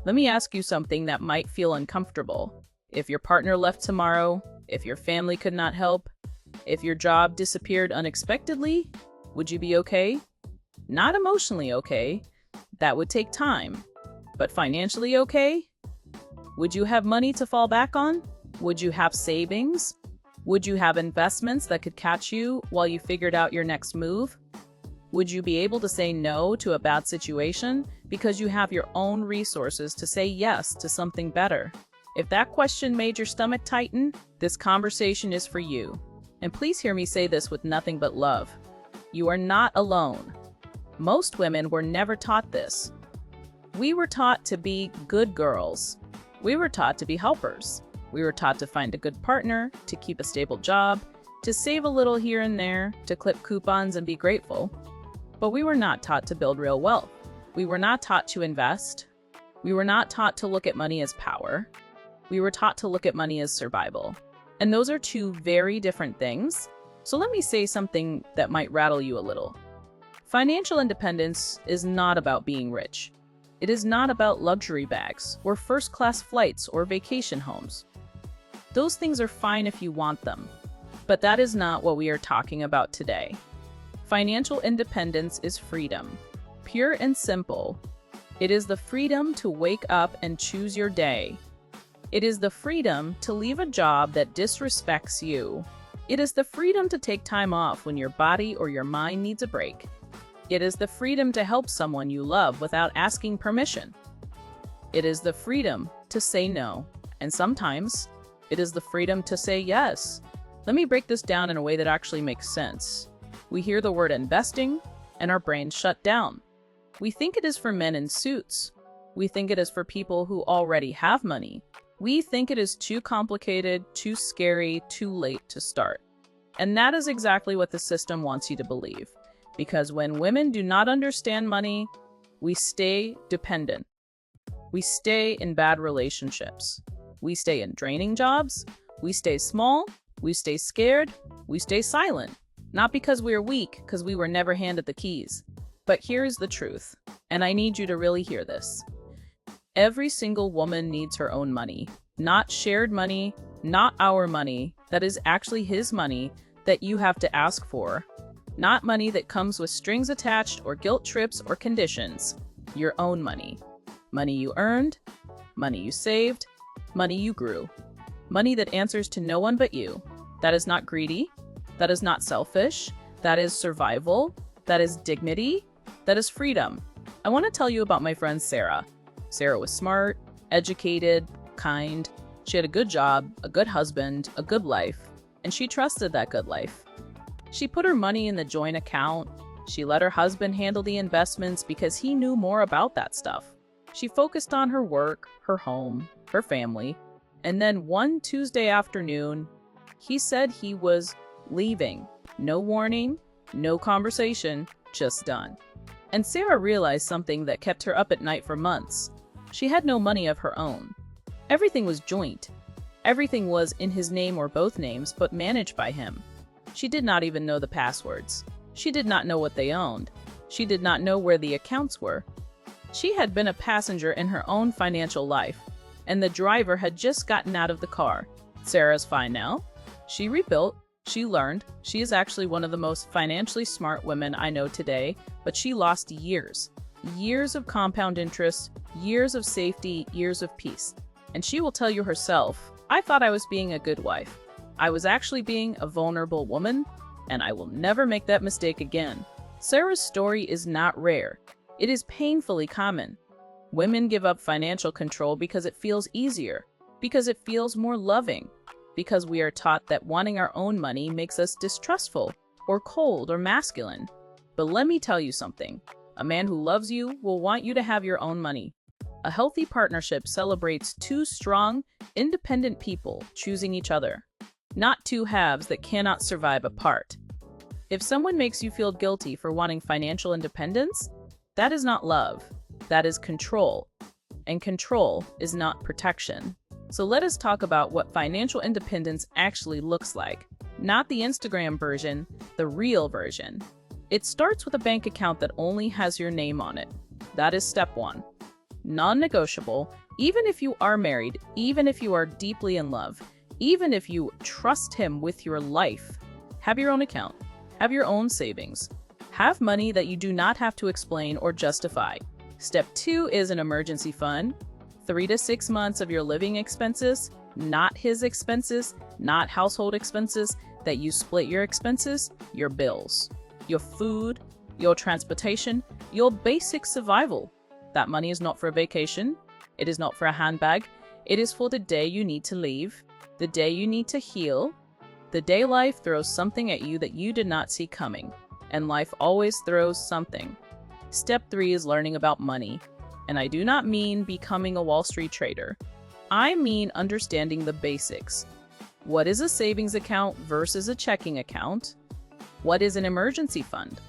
Let me ask you something that might feel uncomfortable. If your partner left tomorrow, if your family could not help, if your job disappeared unexpectedly, would you be okay? Not emotionally okay. That would take time. But financially okay? Would you have money to fall back on? Would you have savings? Would you have investments that could catch you while you figured out your next move? Would you be able to say no to a bad situation because you have your own resources to say yes to something better? If that question made your stomach tighten, this conversation is for you. And please hear me say this with nothing but love. You are not alone. Most women were never taught this. We were taught to be good girls. We were taught to be helpers. We were taught to find a good partner, to keep a stable job, to save a little here and there, to clip coupons and be grateful. But we were not taught to build real wealth. We were not taught to invest. We were not taught to look at money as power. We were taught to look at money as survival. And those are two very different things. So let me say something that might rattle you a little. Financial independence is not about being rich. It is not about luxury bags or first-class flights or vacation homes. Those things are fine if you want them, but that is not what we are talking about today. Financial independence is freedom, pure and simple. It is the freedom to wake up and choose your day. It is the freedom to leave a job that disrespects you. It is the freedom to take time off when your body or your mind needs a break. It is the freedom to help someone you love without asking permission. It is the freedom to say no, and sometimes it is the freedom to say yes. Let me break this down in a way that actually makes sense. We hear the word investing, and our brains shut down. We think it is for men in suits. We think it is for people who already have money. We think it is too complicated, too scary, too late to start. And that is exactly what the system wants you to believe. Because when women do not understand money, we stay dependent. We stay in bad relationships. We stay in draining jobs. We stay small. We stay scared. We stay silent. Not because we are weak, because we were never handed the keys. But here's the truth, and I need you to really hear this. Every single woman needs her own money. Not shared money, not our money. That is actually his money that you have to ask for. Not money that comes with strings attached or guilt trips or conditions. Your own money. Money you earned, money you saved, money you grew. Money that answers to no one but you. That is not greedy. That is not selfish. That is survival. That is dignity. That is freedom. I want to tell you about my friend Sarah. Sarah was smart, educated, kind. She had a good job, a good husband, a good life, and she trusted that good life. She put her money in the joint account. She let her husband handle the investments because he knew more about that stuff. She focused on her work, her home, her family, and then one Tuesday afternoon, he said he was leaving. No warning, no conversation, just done. And Sarah realized something that kept her up at night for months. She had no money of her own. Everything was joint. Everything was in his name or both names, but managed by him. She did not even know the passwords. She did not know what they owned. She did not know where the accounts were. She had been a passenger in her own financial life, and the driver had just gotten out of the car. Sarah's fine now. She rebuilt. She learned. She is actually one of the most financially smart women I know today, but she lost years. Years of compound interest, years of safety, years of peace. And she will tell you herself, I thought I was being a good wife. I was actually being a vulnerable woman, and I will never make that mistake again. Sarah's story is not rare. It is painfully common. Women give up financial control because it feels easier, because it feels more loving, because we are taught that wanting our own money makes us distrustful or cold or masculine. But let me tell you something. A man who loves you will want you to have your own money. A healthy partnership celebrates two strong, independent people choosing each other, not two halves that cannot survive apart. If someone makes you feel guilty for wanting financial independence, that is not love. That is control. And control is not protection. So let us talk about what financial independence actually looks like. Not the Instagram version, the real version. It starts with a bank account that only has your name on it. That is step one. non-negotiable, even if you are married, even if you are deeply in love, even if you trust him with your life. Have your own account. Have your own savings. Have money that you do not have to explain or justify. Step 2 is an emergency fund. 3 to 6 months of your living expenses, not his expenses, not household expenses, that you split your expenses, your bills, your food, your transportation, your basic survival. That money is not for a vacation. It is not for a handbag. It is for the day you need to leave, the day you need to heal, the day life throws something at you that you did not see coming. And life always throws something. Step 3 is learning about money. And I do not mean becoming a Wall Street trader. I mean understanding the basics. What is a savings account versus a checking account? What is an emergency fund?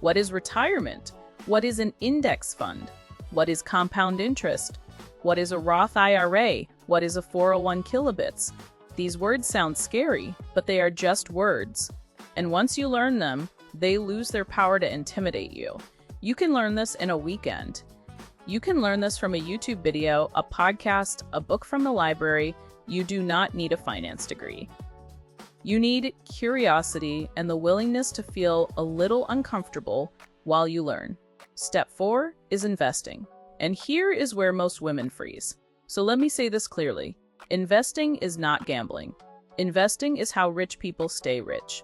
What is retirement? What is an index fund? What is compound interest? What is a Roth IRA? What is a 401 kilobits? These words sound scary, but they are just words. And once you learn them, they lose their power to intimidate you. You can learn this in a weekend. You can learn this from a YouTube video, a podcast, a book from the library. You do not need a finance degree. You need curiosity and the willingness to feel a little uncomfortable while you learn. Step 4 is investing. And here is where most women freeze. So let me say this clearly. Investing is not gambling. Investing is how rich people stay rich.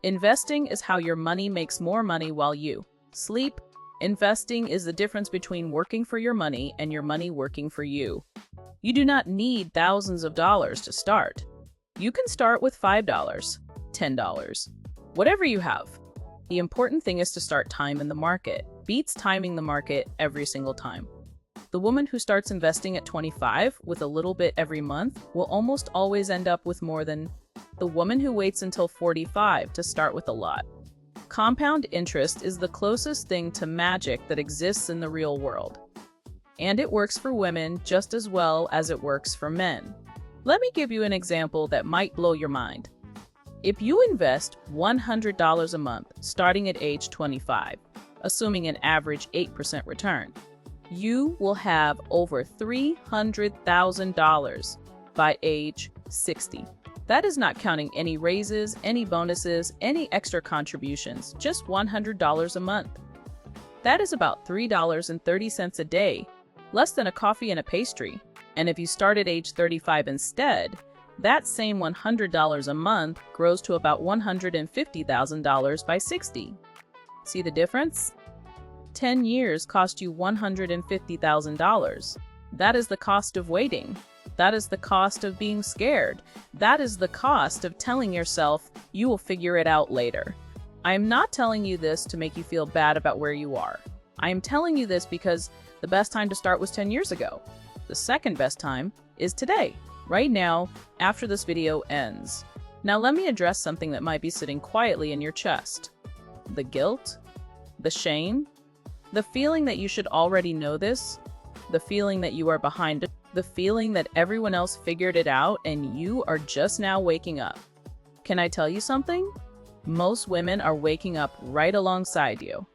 Investing is how your money makes more money while you sleep. Investing is the difference between working for your money and your money working for you. You do not need thousands of dollars to start. You can start with $5, $10, whatever you have. The important thing is to start time in the market. Beats timing the market every single time. The woman who starts investing at 25 with a little bit every month will almost always end up with more than the woman who waits until 45 to start with a lot. Compound interest is the closest thing to magic that exists in the real world. And it works for women just as well as it works for men. Let me give you an example that might blow your mind. If you invest $100 a month starting at age 25, assuming an average 8% return, you will have over $300,000 by age 60. That is not counting any raises, any bonuses, any extra contributions, just $100 a month. That is about $3.30 a day, less than a coffee and a pastry. And if you start at age 35 instead, that same $100 a month grows to about $150,000 by 60. See the difference? 10 years cost you $150,000. That is the cost of waiting. That is the cost of being scared. That is the cost of telling yourself you will figure it out later. I am not telling you this to make you feel bad about where you are. I am telling you this because the best time to start was 10 years ago. The second best time is today, right now, after this video ends. Now let me address something that might be sitting quietly in your chest. The guilt, the shame, the feeling that you should already know this, the feeling that you are behind, the feeling that everyone else figured it out and you are just now waking up. Can I tell you something? Most women are waking up right alongside you.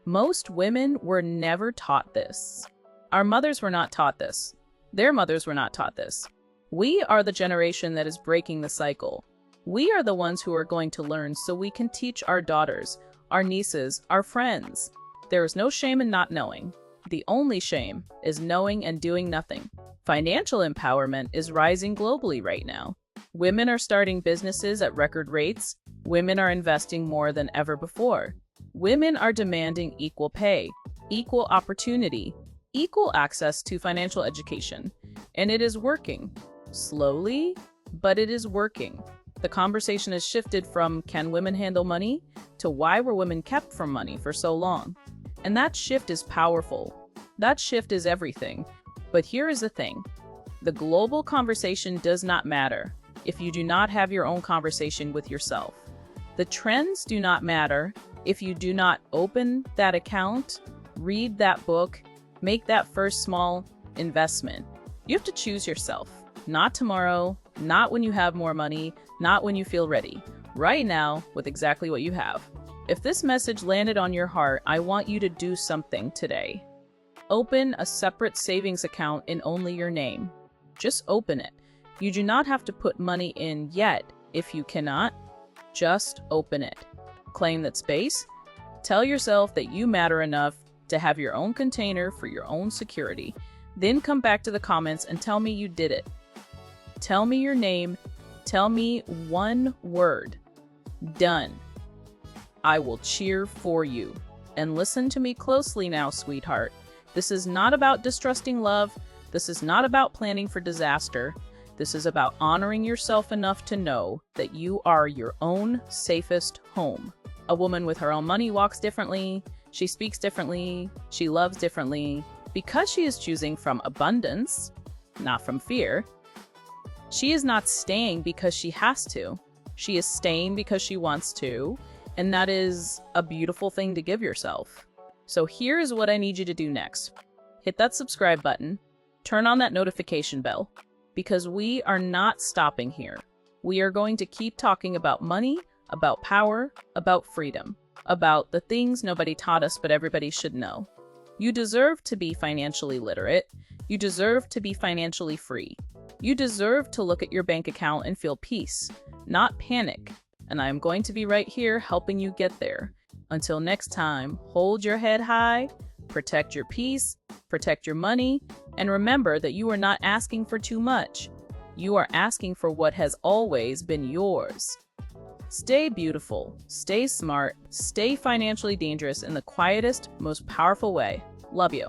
Most women were never taught this. Our mothers were not taught this. Their mothers were not taught this. We are the generation that is breaking the cycle. We are the ones who are going to learn so we can teach our daughters, our nieces, our friends. There is no shame in not knowing. The only shame is knowing and doing nothing. Financial empowerment is rising globally right now. Women are starting businesses at record rates. Women are investing more than ever before. Women are demanding equal pay, equal opportunity, equal access to financial education. And it is working. Slowly, but it is working. The conversation has shifted from can women handle money to why were women kept from money for so long? And that shift is powerful. That shift is everything. But here is the thing. The global conversation does not matter if you do not have your own conversation with yourself. The trends do not matter if you do not open that account, read that book, make that first small investment. You have to choose yourself. Not tomorrow, not when you have more money, not when you feel ready. Right now, with exactly what you have. If this message landed on your heart, I want you to do something today. Open a separate savings account in only your name. Just open it. You do not have to put money in yet. If you cannot, just open it. Claim that space. Tell yourself that you matter enough to have your own container for your own security. Then come back to the comments and tell me you did it. Tell me your name. Tell me one word. Done. I will cheer for you. And listen to me closely now, sweetheart. This is not about distrusting love. This is not about planning for disaster. This is about honoring yourself enough to know that you are your own safest home. A woman with her own money walks differently. She speaks differently. She loves differently. Because she is choosing from abundance, not from fear. She is not staying because she has to. She is staying because she wants to. And that is a beautiful thing to give yourself. So here's what I need you to do next. Hit that subscribe button. Turn on that notification bell. Because we are not stopping here. We are going to keep talking about money, about power, about freedom, about the things nobody taught us but everybody should know. You deserve to be financially literate. You deserve to be financially free. You deserve to look at your bank account and feel peace, not panic. And I am going to be right here helping you get there. Until next time, hold your head high, protect your peace, protect your money, and remember that you are not asking for too much. You are asking for what has always been yours. Stay beautiful, stay smart, stay financially dangerous in the quietest, most powerful way. Love you.